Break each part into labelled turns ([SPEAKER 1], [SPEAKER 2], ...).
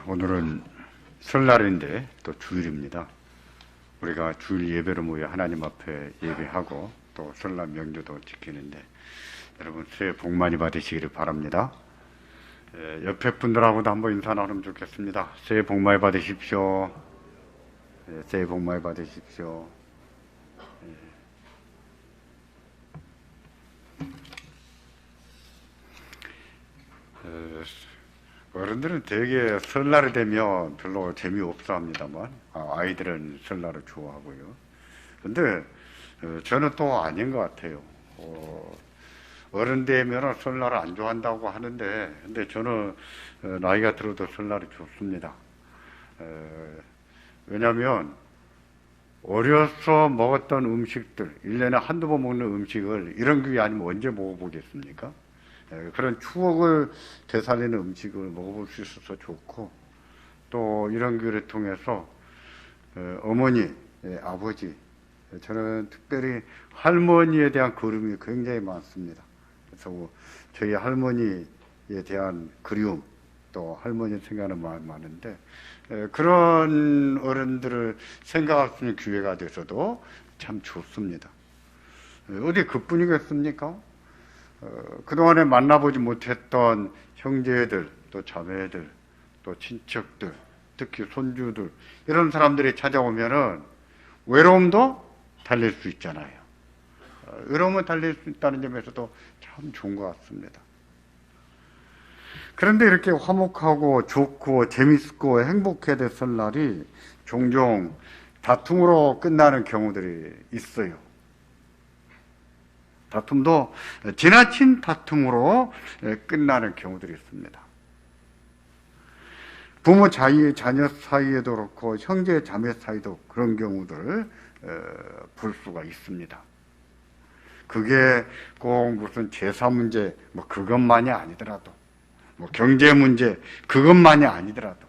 [SPEAKER 1] 오늘은 설날인데 또 주일입니다. 우리가 주일 예배로 모여 하나님 앞에 예배하고 또 설날 명조도 지키는데 여러분 새해 복 많이 받으시기를 바랍니다. 옆에 분들하고도 한번 인사 나누면 좋겠습니다. 새해 복 많이 받으십시오. 새해 복 많이 받으십시오. 어른들은 되게 설날이 되면 별로 재미없어 합니다만 아이들은 설날을 좋아하고요. 근데 저는 또 아닌 것 같아요. 어른 되면 설날을 안 좋아한다고 하는데 근데 저는 나이가 들어도 설날이 좋습니다. 왜냐하면 어려서 먹었던 음식들, 1년에 한두 번 먹는 음식을 이런 게 아니면 언제 먹어보겠습니까? 그런 추억을 되살리는 음식을 먹어볼 수 있어서 좋고, 또 이런 교회를 통해서 어머니, 아버지, 저는 특별히 할머니에 대한 그리움이 굉장히 많습니다. 그래서 저희 할머니에 대한 그리움, 또 할머니 생각하는 마음이 많은데, 그런 어른들을 생각할 수 있는 기회가 돼서도 참 좋습니다. 어디 그뿐이겠습니까? 그동안에 만나보지 못했던 형제들, 또 자매들, 또 친척들, 특히 손주들, 이런 사람들이 찾아오면은 외로움도 달랠 수 있잖아요. 외로움을 달랠 수 있다는 점에서도 참 좋은 것 같습니다. 그런데 이렇게 화목하고 좋고 재밌고 행복해야 될 설날이 종종 다툼으로 끝나는 경우들이 있어요. 다툼도 지나친 다툼으로 끝나는 경우들이 있습니다. 부모 자녀 사이에도 그렇고 형제 자매 사이도 그런 경우들을 볼 수가 있습니다. 그게 꼭 무슨 제사 문제 뭐 그것만이 아니더라도 뭐 경제 문제 그것만이 아니더라도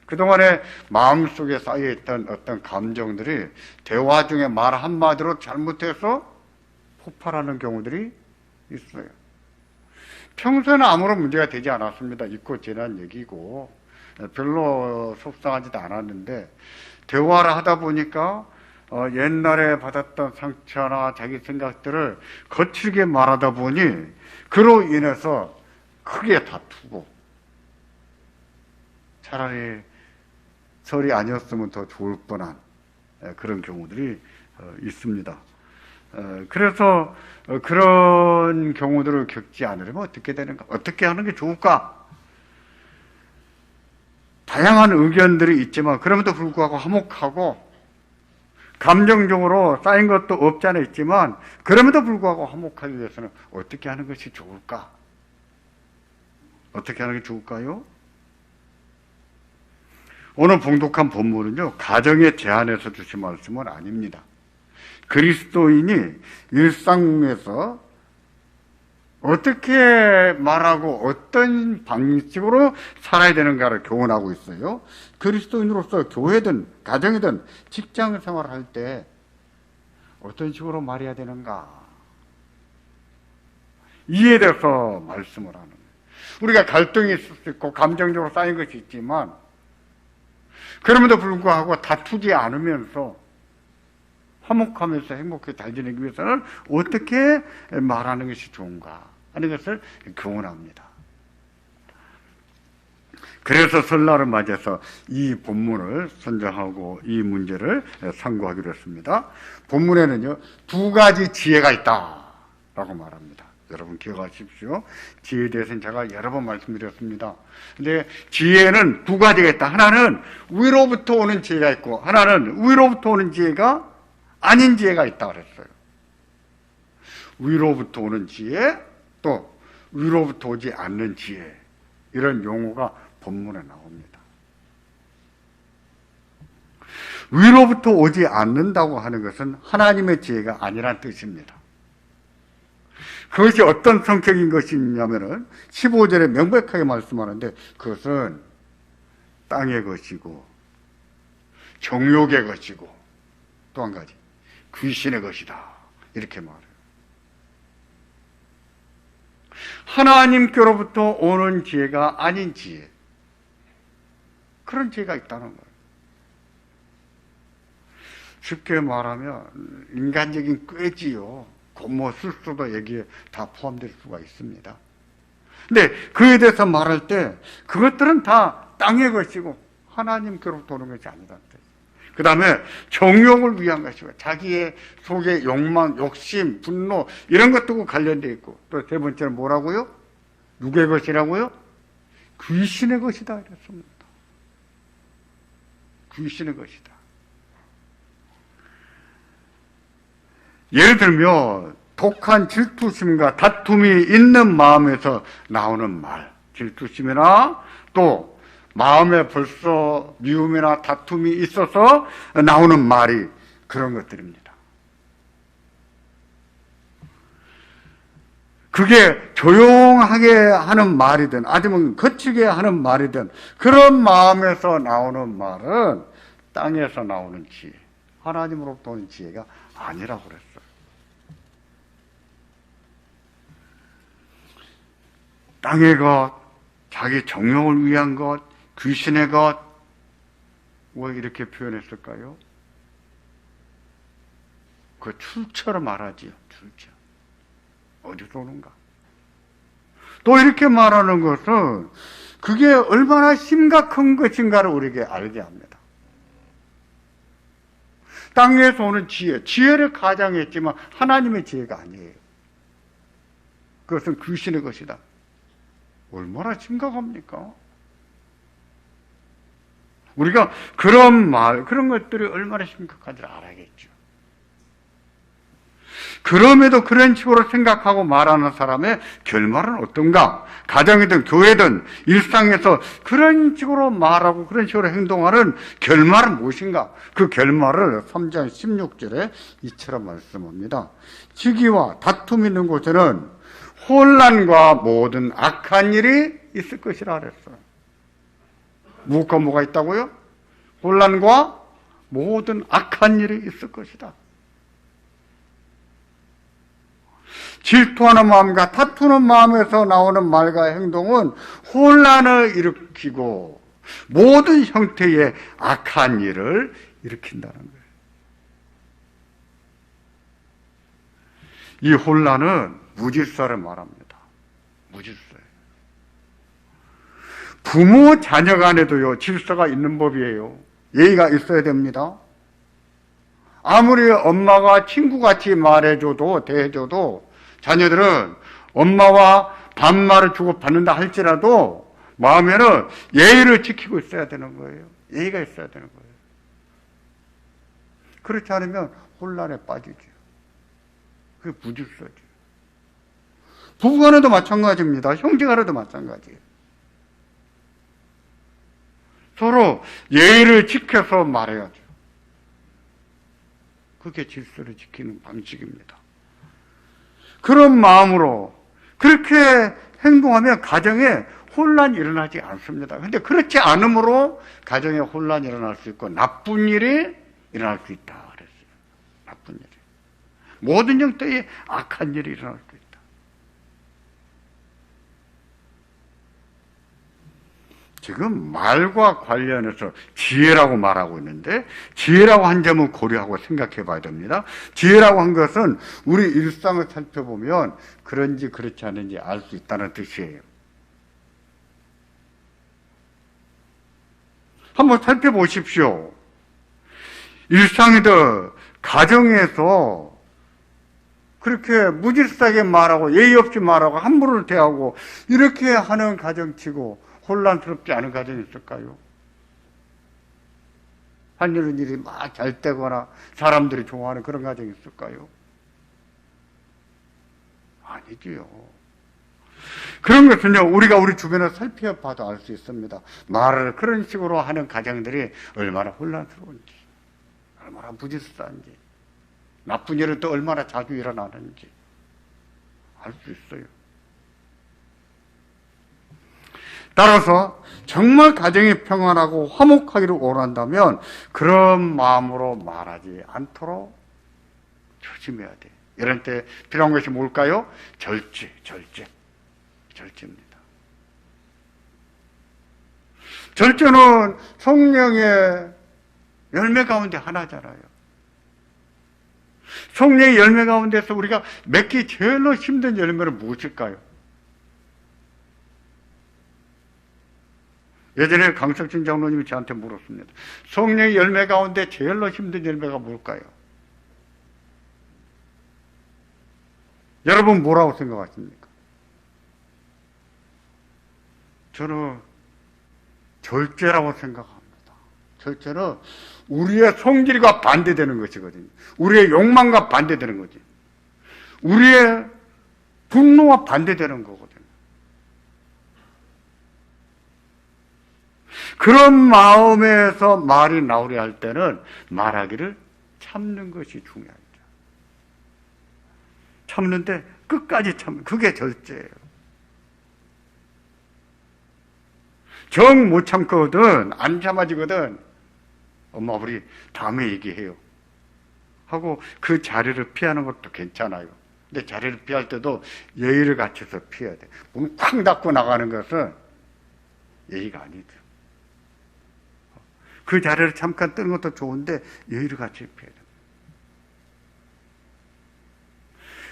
[SPEAKER 1] 그동안에 마음속에 쌓여있던 어떤 감정들이 대화 중에 말 한마디로 잘못해서 폭발하는 경우들이 있어요. 평소에는 아무런 문제가 되지 않았습니다. 잊고 지난 얘기고 별로 속상하지도 않았는데 대화를 하다 보니까 옛날에 받았던 상처나 자기 생각들을 거칠게 말하다 보니 그로 인해서 크게 다투고 차라리 설이 아니었으면 더 좋을 뻔한 그런 경우들이 있습니다. 그래서 그런 경우들을 겪지 않으려면 어떻게 되는가? 어떻게 하는 게 좋을까? 다양한 의견들이 있지만 그럼에도 불구하고 화목하고 감정적으로 쌓인 것도 없지 않아 있지만 그럼에도 불구하고 화목하기 위해서는 어떻게 하는 것이 좋을까? 어떻게 하는 게 좋을까요? 오늘 봉독한 본문은요, 가정에 제한해서 주신 말씀은 아닙니다. 그리스도인이 일상에서 어떻게 말하고 어떤 방식으로 살아야 되는가를 교훈하고 있어요. 그리스도인으로서 교회든 가정이든 직장 생활을 할 때 어떤 식으로 말해야 되는가 이에 대해서 말씀을 하는 거예요. 우리가 갈등이 있을 수 있고 감정적으로 쌓인 것이 있지만 그럼에도 불구하고 다투지 않으면서 화목하면서 행복하게 잘 지내기 위해서는 어떻게 말하는 것이 좋은가 하는 것을 교훈합니다. 그래서 설날을 맞이해서 이 본문을 선정하고 이 문제를 상고하기로 했습니다. 본문에는요, 두 가지 지혜가 있다라고 말합니다. 여러분 기억하십시오. 지혜에 대해서는 제가 여러 번 말씀드렸습니다. 근데 지혜는 두 가지가 있다. 하나는 위로부터 오는 지혜가 있고 하나는 위로부터 오는 지혜가 아닌 지혜가 있다 그랬어요. 위로부터 오는 지혜, 또 위로부터 오지 않는 지혜, 이런 용어가 본문에 나옵니다. 위로부터 오지 않는다고 하는 것은 하나님의 지혜가 아니란 뜻입니다. 그것이 어떤 성격인 것이냐면은 15절에 명백하게 말씀하는데 그것은 땅의 것이고 정욕의 것이고 또 한 가지 귀신의 것이다 이렇게 말해요. 하나님께로부터 오는 지혜가 아닌 지혜, 그런 죄가 있다는 거예요. 쉽게 말하면 인간적인 꾀지요. 뭐 실수도 여기에 다 포함될 수가 있습니다. 근데 그에 대해서 말할 때 그것들은 다 땅의 것이고 하나님께로부터 오는 것이 아니다는 뜻이에요. 그 다음에 정욕을 위한 것이고 자기의 속의 욕망, 욕심, 분노 이런 것도 관련되어 있고 또 세 번째는 뭐라고요? 누구의 것이라고요? 귀신의 것이다 이랬습니다. 귀신의 것이다. 예를 들면 독한 질투심과 다툼이 있는 마음에서 나오는 말, 질투심이나 또 마음에 벌써 미움이나 다툼이 있어서 나오는 말이 그런 것들입니다. 그게 조용하게 하는 말이든 아니면 거칠게 하는 말이든 그런 마음에서 나오는 말은 땅에서 나오는 지혜, 하나님으로부터 오는 지혜가 아니라고 그랬어요. 땅의 것, 자기 정욕을 위한 것, 귀신의 것, 왜 이렇게 표현했을까요? 그 출처로 말하지요, 출처. 어디서 오는가? 또 이렇게 말하는 것은 그게 얼마나 심각한 것인가를 우리에게 알게 합니다. 땅에서 오는 지혜, 지혜를 가장했지만 하나님의 지혜가 아니에요. 그것은 귀신의 것이다. 얼마나 심각합니까? 우리가 그런 말, 그런 것들이 얼마나 심각한지 알아야겠죠. 그럼에도 그런 식으로 생각하고 말하는 사람의 결말은 어떤가? 가정이든 교회든 일상에서 그런 식으로 말하고 그런 식으로 행동하는 결말은 무엇인가? 그 결말을 3장 16절에 이처럼 말씀합니다. 시기와 다툼이 있는 곳에는 혼란과 모든 악한 일이 있을 것이라 그랬어요. 무엇과 뭐가 있다고요? 혼란과 모든 악한 일이 있을 것이다. 질투하는 마음과 다투는 마음에서 나오는 말과 행동은 혼란을 일으키고 모든 형태의 악한 일을 일으킨다는 거예요. 이 혼란은 무질서를 말합니다. 무질서예요. 부모 자녀 간에도요 질서가 있는 법이에요. 예의가 있어야 됩니다. 아무리 엄마가 친구같이 말해줘도 대해줘도 자녀들은 엄마와 반말을 주고받는다 할지라도 마음에는 예의를 지키고 있어야 되는 거예요. 예의가 있어야 되는 거예요. 그렇지 않으면 혼란에 빠지죠. 그게 무질서죠. 부부간에도 마찬가지입니다. 형제간에도 마찬가지예요. 서로 예의를 지켜서 말해야죠. 그게 질서를 지키는 방식입니다. 그런 마음으로 그렇게 행동하면 가정에 혼란이 일어나지 않습니다. 그런데 그렇지 않으므로 가정에 혼란이 일어날 수 있고 나쁜 일이 일어날 수 있다 그랬어요. 나쁜 일이. 모든 형태의 악한 일이 일어날 수 있다. 지금 말과 관련해서 지혜라고 말하고 있는데 지혜라고 한 점은 고려하고 생각해 봐야 됩니다. 지혜라고 한 것은 우리 일상을 살펴보면 그런지 그렇지 않은지 알 수 있다는 뜻이에요. 한번 살펴보십시오. 일상이든 가정에서 그렇게 무질서하게 말하고 예의 없이 말하고 함부로 대하고 이렇게 하는 가정치고 혼란스럽지 않은 가정이 있을까요? 하는 일이 막 잘 되거나 사람들이 좋아하는 그런 가정이 있을까요? 아니지요. 그런 것은요, 우리가 우리 주변을 살펴봐도 알 수 있습니다. 말을 그런 식으로 하는 가정들이 얼마나 혼란스러운지, 얼마나 무질서한지, 나쁜 일은 또 얼마나 자주 일어나는지 알 수 있어요. 따라서 정말 가정이 평안하고 화목하기를 원한다면 그런 마음으로 말하지 않도록 조심해야 돼. 이런 때 필요한 것이 뭘까요? 절제입니다. 절제는 성령의 열매 가운데 하나잖아요. 성령의 열매 가운데서 우리가 맺기 제일로 힘든 열매는 무엇일까요? 예전에 강석진 장로님이 저한테 물었습니다. 성령의 열매 가운데 제일로 힘든 열매가 뭘까요? 여러분 뭐라고 생각하십니까? 저는 절제라고 생각합니다. 절제는 우리의 성질과 반대되는 것이거든요. 우리의 욕망과 반대되는 거지. 우리의 분노와 반대되는 거거든요. 그런 마음에서 말이 나오려 할 때는 말하기를 참는 것이 중요합니다. 참는데 끝까지 참는, 그게 절제예요. 정 못 참거든, 안 참아지거든, 엄마 우리 다음에 얘기해요 하고 그 자리를 피하는 것도 괜찮아요. 근데 자리를 피할 때도 예의를 갖춰서 피해야 돼. 문 쾅 닫고 나가는 것은 예의가 아니죠. 그 자리를 잠깐 뜨는 것도 좋은데 예의를 갖춰 피해야 돼.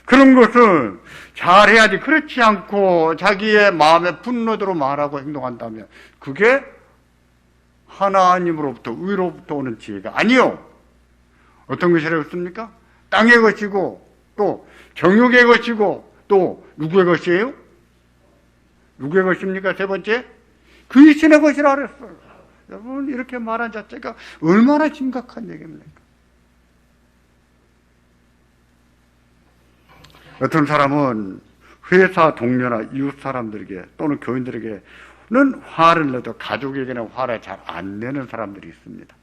[SPEAKER 1] 그런 것은 잘해야지. 그렇지 않고 자기의 마음의 분노대로 말하고 행동한다면 그게 하나님으로부터, 의로부터 오는 지혜가 아니요. 어떤 것이라고 했습니까? 땅의 것이고 또 정욕의 것이고 또 누구의 것이에요? 누구의 것입니까? 세 번째, 귀신의 것이라 그랬어요. 여러분, 이렇게 말한 자체가 얼마나 심각한 얘기입니까? 어떤 사람은 회사 동료나 이웃 사람들에게 또는 교인들에게는 화를 내도 가족에게는 화를 잘 안 내는 사람들이 있습니다.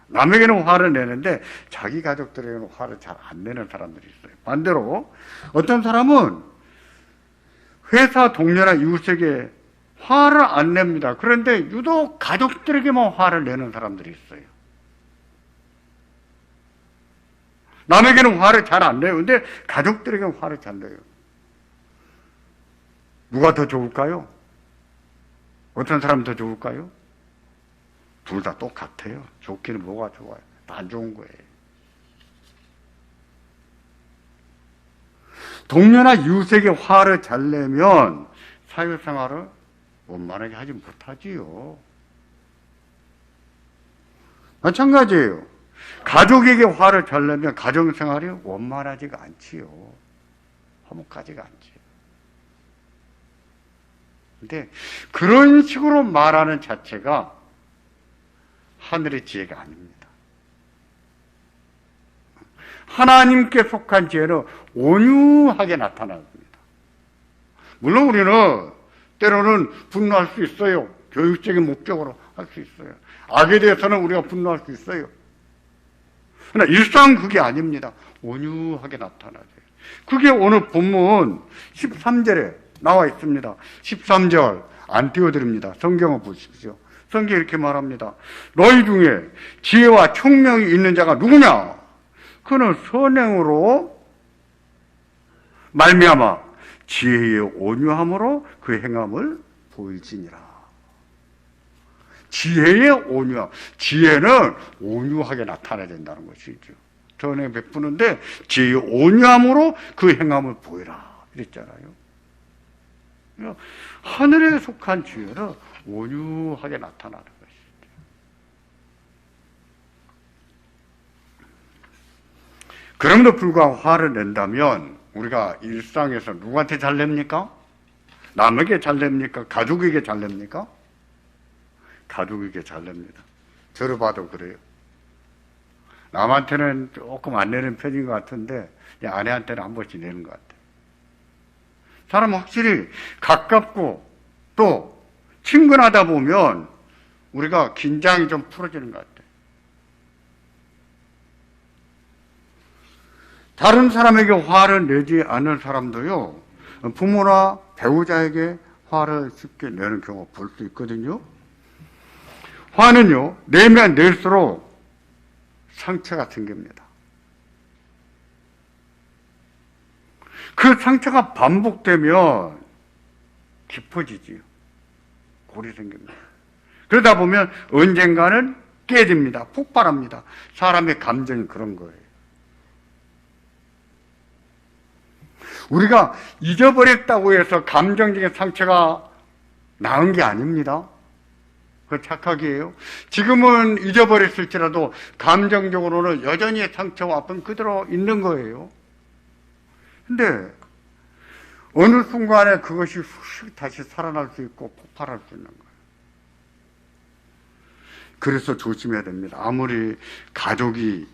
[SPEAKER 1] 남에게는 화를 내는데 자기 가족들에게는 화를 잘 안 내는 사람들이 있어요. 반대로 어떤 사람은 회사 동료나 이웃에게 화를 안 냅니다. 그런데 유독 가족들에게만 화를 내는 사람들이 있어요. 남에게는 화를 잘 안 내요. 근데 가족들에게는 화를 잘 내요. 누가 더 좋을까요? 어떤 사람이 더 좋을까요? 둘 다 똑같아요. 좋기는 뭐가 좋아요? 다 안 좋은 거예요. 동료나 이웃에게 화를 잘 내면 사회생활을 원만하게 하지 못하지요. 마찬가지예요. 가족에게 화를 잘 내면 가정생활이 원만하지가 않지요. 화목하지가 않지요. 근데 그런 식으로 말하는 자체가 하늘의 지혜가 아닙니다. 하나님께 속한 지혜는 온유하게 나타납니다. 물론 우리는 때로는 분노할 수 있어요. 교육적인 목적으로 할 수 있어요. 악에 대해서는 우리가 분노할 수 있어요. 그러나 일상 그게 아닙니다. 온유하게 나타나죠. 그게 오늘 본문 13절에 나와 있습니다. 13절 안 띄워드립니다. 성경을 보십시오. 성경이 이렇게 말합니다. 너희 중에 지혜와 총명이 있는 자가 누구냐? 그는 선행으로 말미암아 지혜의 온유함으로 그 행함을 보일지니라. 지혜의 온유함. 지혜는 온유하게 나타나야 된다는 것이죠. 선행 베푸는데 지혜의 온유함으로 그 행함을 보이라. 이랬잖아요. 하늘에 속한 지혜는 온유하게 나타나는 것이죠. 그럼에도 불구하고 화를 낸다면 우리가 일상에서 누구한테 잘 냅니까? 남에게 잘 냅니까? 가족에게 잘 냅니까? 가족에게 잘 냅니다. 저를 봐도 그래요. 남한테는 조금 안 내는 편인 것 같은데 아내한테는 한 번씩 내는 것 같아요. 사람은 확실히 가깝고 또 친근하다 보면 우리가 긴장이 좀 풀어지는 것 같아요. 다른 사람에게 화를 내지 않는 사람도요, 부모나 배우자에게 화를 쉽게 내는 경우 볼 수 있거든요. 화는요, 내면 낼수록 상처가 생깁니다. 그 상처가 반복되면 깊어지지요. 골이 생깁니다. 그러다 보면 언젠가는 깨집니다. 폭발합니다. 사람의 감정이 그런 거예요. 우리가 잊어버렸다고 해서 감정적인 상처가 나은 게 아닙니다. 그 착각이에요. 지금은 잊어버렸을지라도 감정적으로는 여전히 상처와 아픔 그대로 있는 거예요. 근데 어느 순간에 그것이 훅 다시 살아날 수 있고 폭발할 수 있는 거예요. 그래서 조심해야 됩니다. 아무리 가족이라는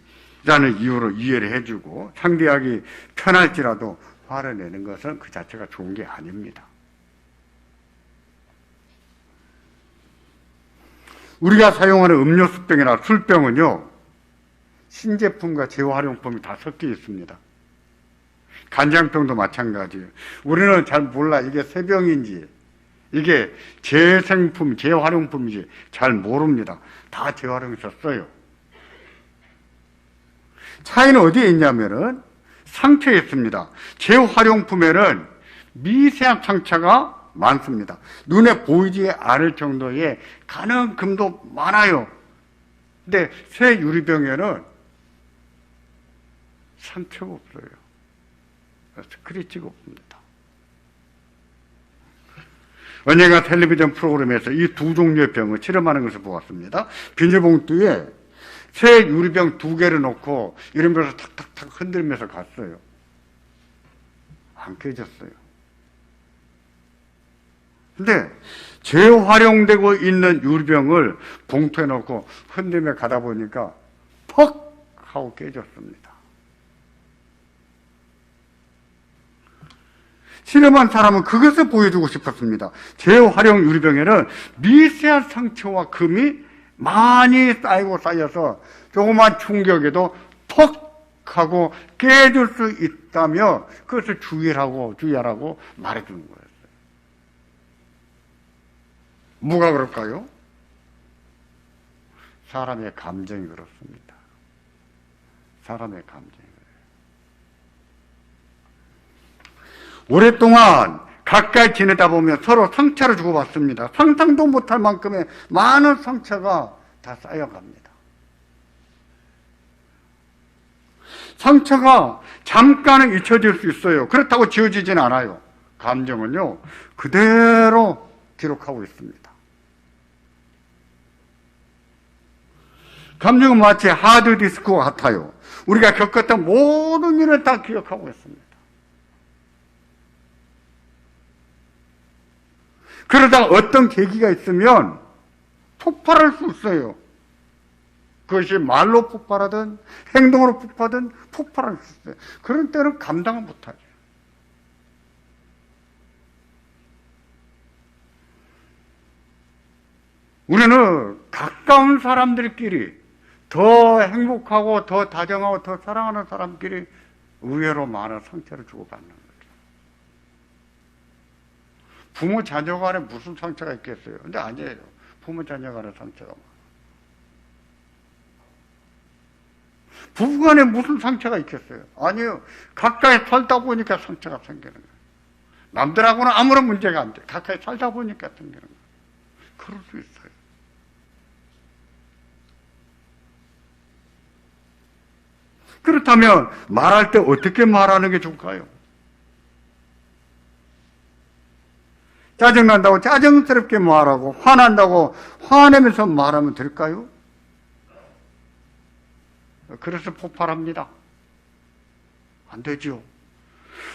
[SPEAKER 1] 이유로 이해를 해주고 상대하기 편할지라도 화를 내는 것은 그 자체가 좋은 게 아닙니다. 우리가 사용하는 음료수병이나 술병은요, 신제품과 재활용품이 다 섞여 있습니다. 간장병도 마찬가지예요. 우리는 잘 몰라. 이게 새 병인지, 이게 재생품, 재활용품인지 잘 모릅니다. 다 재활용해서 써요. 차이는 어디에 있냐면은 상처에 있습니다. 재활용품에는 미세한 상처가 많습니다. 눈에 보이지 않을 정도의 가능금도 많아요. 근데 새 유리병에는 상처가 없어요. 스크래치가 없습니다. 언젠가 텔레비전 프로그램에서 이 두 종류의 병을 실험하는 것을 보았습니다. 비닐봉투에 새 유리병 2개를 놓고 이러면서 탁탁탁 흔들면서 갔어요. 안 깨졌어요. 근데 재활용되고 있는 유리병을 봉투에 넣고 흔들며 가다 보니까 퍽 하고 깨졌습니다. 실험한 사람은 그것을 보여주고 싶었습니다. 재활용 유리병에는 미세한 상처와 금이 많이 쌓여서 조그만 충격에도 퍽 하고 깨질 수 있다며 그것을 주의하라고 말해주는 거였어요. 뭐가 그럴까요? 사람의 감정이 그렇습니다. 사람의 감정이 그래요. 오랫동안 가까이 지내다 보면 서로 상처를 주고받습니다. 상상도 못할 만큼의 많은 상처가 다 쌓여갑니다. 상처가 잠깐은 잊혀질 수 있어요. 그렇다고 지워지진 않아요. 감정은요, 그대로 기록하고 있습니다. 감정은 마치 하드디스크와 같아요. 우리가 겪었던 모든 일을 다 기억하고 있습니다. 그러다가 어떤 계기가 있으면 폭발할 수 있어요. 그것이 말로 폭발하든 행동으로 폭발할 수 있어요. 그런 때는 감당을 못하죠. 우리는 가까운 사람들끼리 더 행복하고 더 다정하고 더 사랑하는 사람끼리 의외로 많은 상처를 주고받는 거죠. 부모 자녀 간에 무슨 상처가 있겠어요? 근데 아니에요. 부모 자녀 간에 상처가 많아요. 부부 간에 무슨 상처가 있겠어요? 아니에요. 가까이 살다 보니까 상처가 생기는 거예요. 남들하고는 아무런 문제가 안 돼. 가까이 살다 보니까 생기는 거예요. 그럴 수 있어요. 그렇다면 말할 때 어떻게 말하는 게 좋을까요? 짜증난다고 짜증스럽게 말하고 화난다고 화내면서 말하면 될까요? 그래서 폭발합니다. 안 되죠.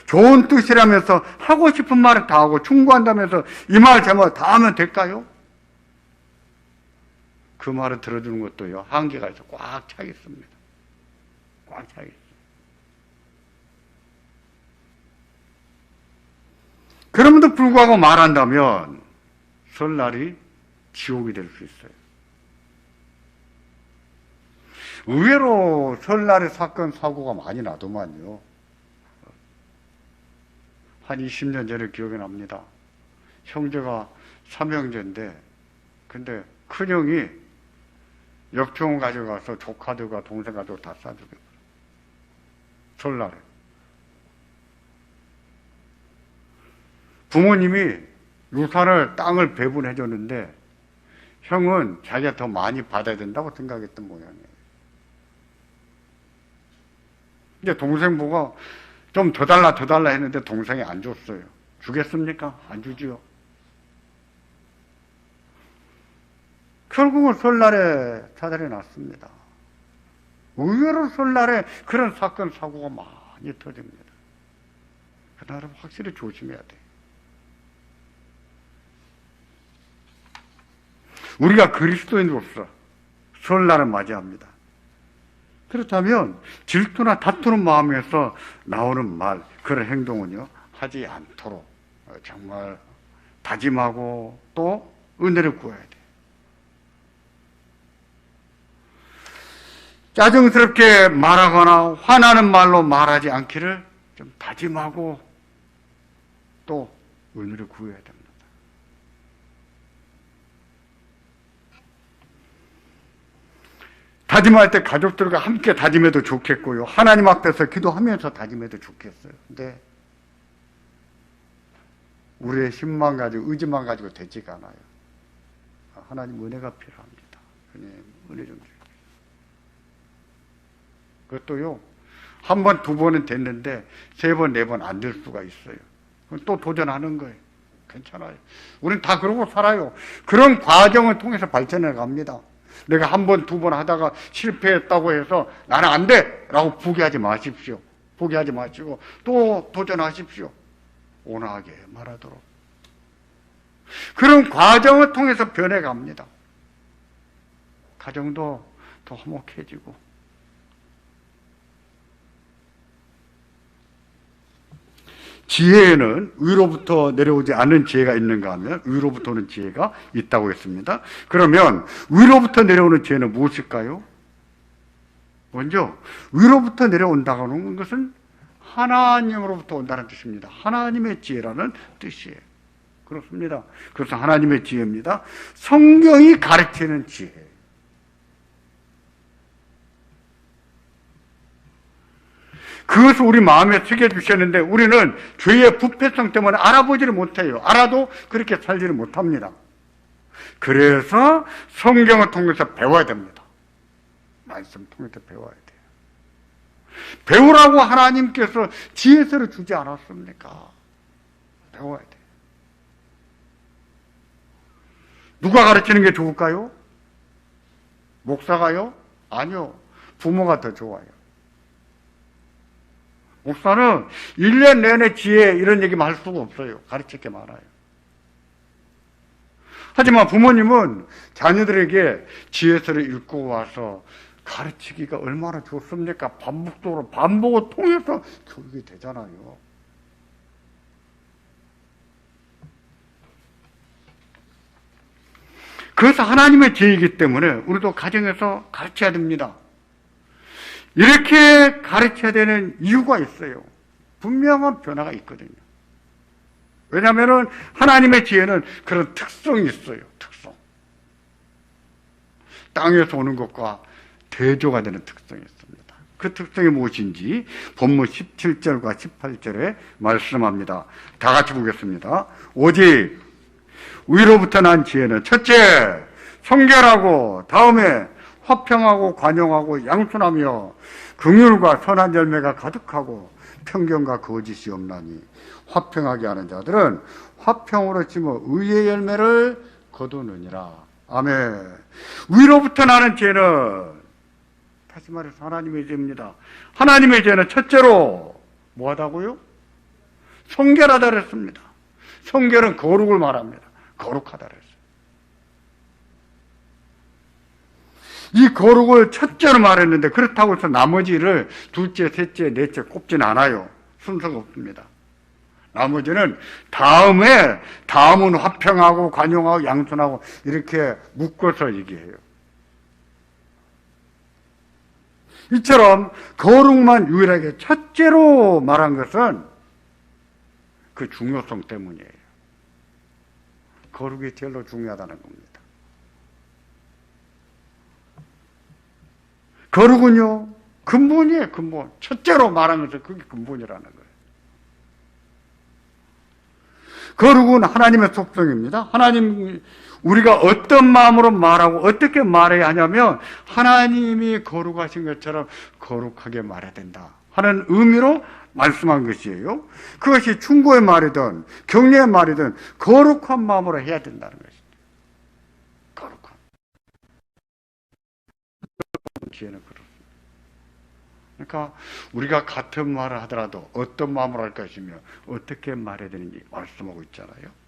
[SPEAKER 1] 좋은 뜻이라면서 하고 싶은 말을 다 하고 충고한다면서 이 말 제 말 다 하면 될까요? 그 말을 들어주는 것도요, 한계가 있어 꽉 차 있습니다. 꽉 차 있어요. 그럼에도 불구하고 말한다면 설날이 지옥이 될 수 있어요. 의외로 설날에 사건 사고가 많이 나더만요. 한 20년 전에 기억이 납니다. 형제가 삼형제인데, 근데 큰형이 역총 가져가서 조카들과 동생 가족을 다 쏴주게. 설날에. 부모님이 유산을 땅을 배분해 줬는데 형은 자기가 더 많이 받아야 된다고 생각했던 모양이에요. 이제 동생 보고 좀 더 달라 했는데 동생이 안 줬어요. 주겠습니까? 안 주지요. 결국은 설날에 사달이 났습니다. 의외로 설날에 그런 사건 사고가 많이 터집니다. 그날은 확실히 조심해야 돼. 우리가 그리스도인으로서 설날을 맞이합니다. 그렇다면 질투나 다투는 마음에서 나오는 말, 그런 행동은요 하지 않도록 정말 다짐하고 또 은혜를 구해야 돼. 짜증스럽게 말하거나 화나는 말로 말하지 않기를 좀 다짐하고 또 은혜를 구해야 됩니다. 다짐할 때 가족들과 함께 다짐해도 좋겠고요. 하나님 앞에서 기도하면서 다짐해도 좋겠어요. 근데 우리의 힘만 가지고 의지만 가지고 되지가 않아요. 하나님 은혜가 필요합니다. 은혜 좀 주세요. 그것도요, 한 번, 두 번은 됐는데, 세 번, 네 번 안 될 수가 있어요. 또 도전하는 거예요. 괜찮아요. 우리는 다 그러고 살아요. 그런 과정을 통해서 발전해 갑니다. 내가 한 번, 두 번 하다가 실패했다고 해서 나는 안 돼! 라고 포기하지 마십시오. 포기하지 마시고 또 도전하십시오. 온화하게 말하도록. 그런 과정을 통해서 변해 갑니다. 가정도 더 화목해지고. 지혜에는 위로부터 내려오지 않은 지혜가 있는가 하면 위로부터 오는 지혜가 있다고 했습니다. 그러면 위로부터 내려오는 지혜는 무엇일까요? 먼저 위로부터 내려온다고 하는 것은 하나님으로부터 온다는 뜻입니다. 하나님의 지혜라는 뜻이에요. 그렇습니다. 그래서 하나님의 지혜입니다. 성경이 가르치는 지혜. 그것을 우리 마음에 새겨주셨는데 우리는 죄의 부패성 때문에 알아보지를 못해요. 알아도 그렇게 살지를 못합니다. 그래서 성경을 통해서 배워야 됩니다. 말씀 통해서 배워야 돼요. 배우라고 하나님께서 지혜서를 주지 않았습니까? 배워야 돼요. 누가 가르치는 게 좋을까요? 목사가요? 아니요. 부모가 더 좋아요. 목사는 1년 내내 지혜 이런 얘기만 할 수가 없어요. 가르칠 게 많아요. 하지만 부모님은 자녀들에게 지혜서를 읽고 와서 가르치기가 얼마나 좋습니까? 반복적으로 반복을 통해서 교육이 되잖아요. 그래서 하나님의 지혜이기 때문에 우리도 가정에서 가르쳐야 됩니다. 이렇게 가르쳐야 되는 이유가 있어요. 분명한 변화가 있거든요. 왜냐하면 하나님의 지혜는 그런 특성이 있어요. 특성. 땅에서 오는 것과 대조가 되는 특성이 있습니다. 그 특성이 무엇인지 본문 17절과 18절에 말씀합니다. 다 같이 보겠습니다. 오직 위로부터 난 지혜는 첫째, 성결하고 다음에 화평하고 관용하고 양순하며 긍휼과 선한 열매가 가득하고 편견과 거짓이 없나니 화평하게 하는 자들은 화평으로 심어 의의 열매를 거두느니라. 아멘. 위로부터 나는 죄는 다시 말해서 하나님의 죄입니다. 하나님의 죄는 첫째로 뭐하다고요? 성결하다 그랬습니다. 성결은 거룩을 말합니다. 거룩하다 그랬어요. 이 거룩을 첫째로 말했는데 그렇다고 해서 나머지를 둘째, 셋째, 넷째 꼽지는 않아요. 순서가 없습니다. 나머지는 다음은 화평하고 관용하고 양순하고 이렇게 묶어서 얘기해요. 이처럼 거룩만 유일하게 첫째로 말한 것은 그 중요성 때문이에요. 거룩이 제일로 중요하다는 겁니다. 거룩은요, 근본이에요, 근본. 첫째로 말하는 것은 그게 근본이라는 거예요. 거룩은 하나님의 속성입니다. 하나님, 우리가 어떤 마음으로 말하고 어떻게 말해야 하냐면 하나님이 거룩하신 것처럼 거룩하게 말해야 된다 하는 의미로 말씀한 것이에요. 그것이 충고의 말이든 격려의 말이든 거룩한 마음으로 해야 된다는 것입니다. 거룩한. 기회는 그렇습니다. 그러니까 우리가 같은 말을 하더라도 어떤 마음으로 할 것이며 어떻게 말해야 되는지 말씀하고 있잖아요.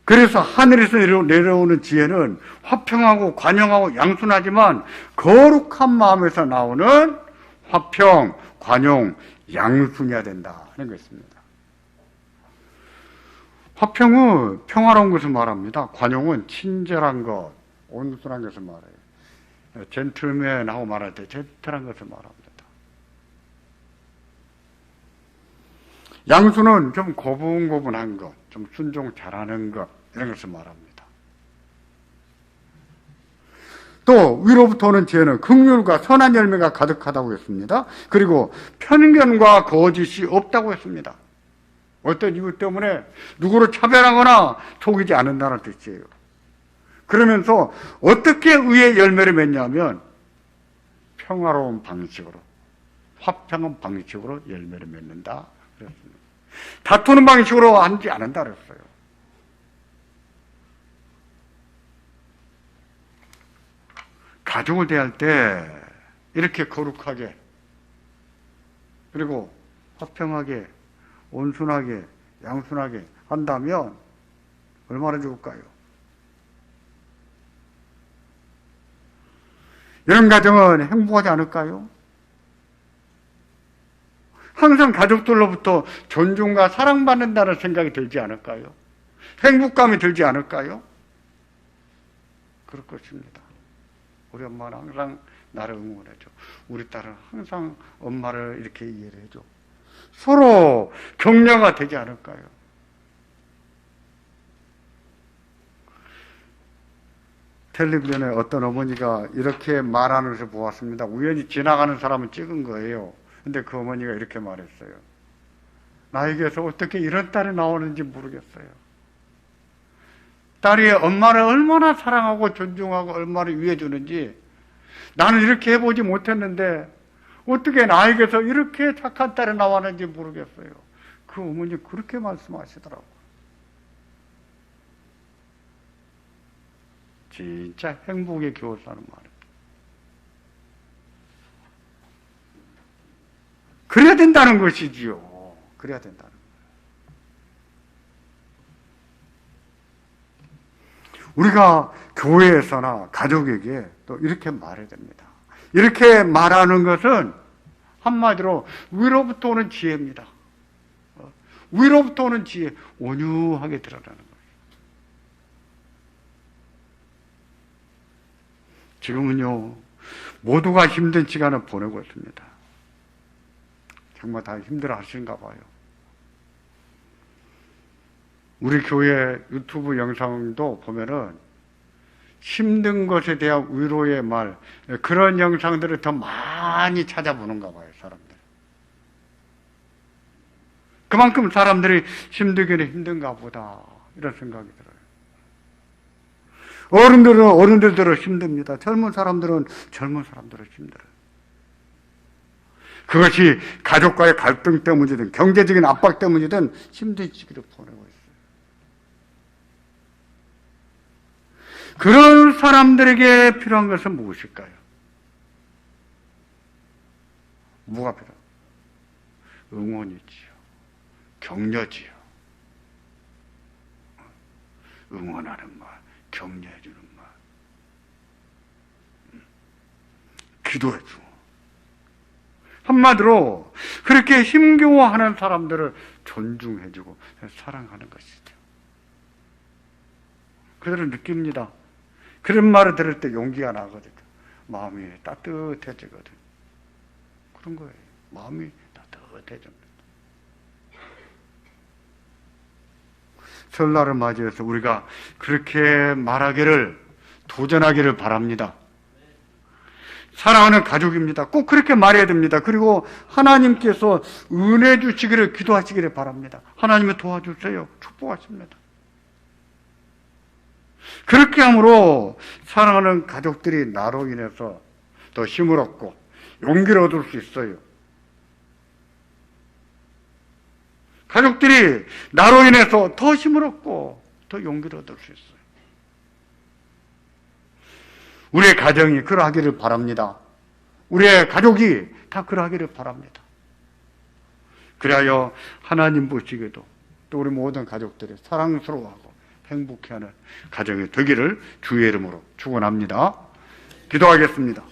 [SPEAKER 1] 그래서 하늘에서 내려오는 지혜는 화평하고 관용하고 양순하지만 거룩한 마음에서 나오는 화평, 관용, 양순이어야 된다 하는 것입니다. 화평은 평화로운 것을 말합니다. 관용은 친절한 것, 온순한 것을 말해요. 젠틀맨하고 말할 때 젠틀한 것을 말합니다. 양수는 좀 고분고분한 것, 좀 순종 잘하는 것, 이런 것을 말합니다. 또 위로부터 오는 지혜는 긍휼과 선한 열매가 가득하다고 했습니다. 그리고 편견과 거짓이 없다고 했습니다. 어떤 이유 때문에 누구를 차별하거나 속이지 않는다는 뜻이에요. 그러면서 어떻게 의의 열매를 맺냐면 평화로운 방식으로, 화평한 방식으로 열매를 맺는다 그랬습니다. 다투는 방식으로 하지 않는다 그랬어요. 가족을 대할 때 이렇게 거룩하게 그리고 화평하게 온순하게 양순하게 한다면 얼마나 좋을까요? 이런 가정은 행복하지 않을까요? 항상 가족들로부터 존중과 사랑받는다는 생각이 들지 않을까요? 행복감이 들지 않을까요? 그럴 것입니다. 우리 엄마는 항상 나를 응원해줘. 우리 딸은 항상 엄마를 이렇게 이해를 해줘. 서로 격려가 되지 않을까요? 텔레비전에 어떤 어머니가 이렇게 말하는 것을 보았습니다. 우연히 지나가는 사람은 찍은 거예요. 근데 그 어머니가 이렇게 말했어요. 나에게서 어떻게 이런 딸이 나오는지 모르겠어요. 딸이 엄마를 얼마나 사랑하고 존중하고 얼마나 위해주는지 나는 이렇게 해보지 못했는데 어떻게 나에게서 이렇게 착한 딸이 나왔는지 모르겠어요. 그 어머니 그렇게 말씀하시더라고요. 진짜 행복의 교사는 말이에요. 그래야 된다는 것이지요. 그래야 된다는 거예요. 우리가 교회에서나 가족에게 또 이렇게 말해야 됩니다. 이렇게 말하는 것은 한마디로 위로부터 오는 지혜입니다. 위로부터 오는 지혜, 온유하게 드러나는 거예요. 지금은요, 모두가 힘든 시간을 보내고 있습니다. 정말 다 힘들어 하시는가 봐요. 우리 교회 유튜브 영상도 보면은 힘든 것에 대한 위로의 말, 그런 영상들을 더 많이 찾아보는가 봐요, 사람들. 그만큼 사람들이 힘들기는 힘든가 보다, 이런 생각이 들어요. 어른들은 어른들대로 힘듭니다. 젊은 사람들은 젊은 사람대로 힘들어요. 그것이 가족과의 갈등 때문이든 경제적인 압박 때문이든 힘든 시기를 보내고 있어요. 그런 사람들에게 필요한 것은 무엇일까요? 뭐가 필요해요? 응원이지요. 격려지요. 응원하는 말, 격려해주는 말, 기도해주고. 한마디로 그렇게 힘겨워하는 사람들을 존중해주고 사랑하는 것이죠. 그들은 느낍니다. 그런 말을 들을 때 용기가 나거든요. 마음이 따뜻해지거든. 그런 거예요. 마음이 따뜻해집니다. 설날을 맞이해서 우리가 그렇게 말하기를, 도전하기를 바랍니다. 사랑하는 가족입니다. 꼭 그렇게 말해야 됩니다. 그리고 하나님께서 은혜 주시기를 기도하시기를 바랍니다. 하나님을 도와주세요. 축복하십니다. 그렇게 함으로 사랑하는 가족들이 나로 인해서 더 힘을 얻고 용기를 얻을 수 있어요. 가족들이 나로 인해서 더 힘을 얻고 더 용기를 얻을 수 있어요. 우리의 가정이 그러하기를 바랍니다. 우리의 가족이 다 그러하기를 바랍니다. 그리하여 하나님 보시기에도 또 우리 모든 가족들이 사랑스러워하고 행복해하는 가정이 되기를 주의 이름으로 축원합니다. 기도하겠습니다.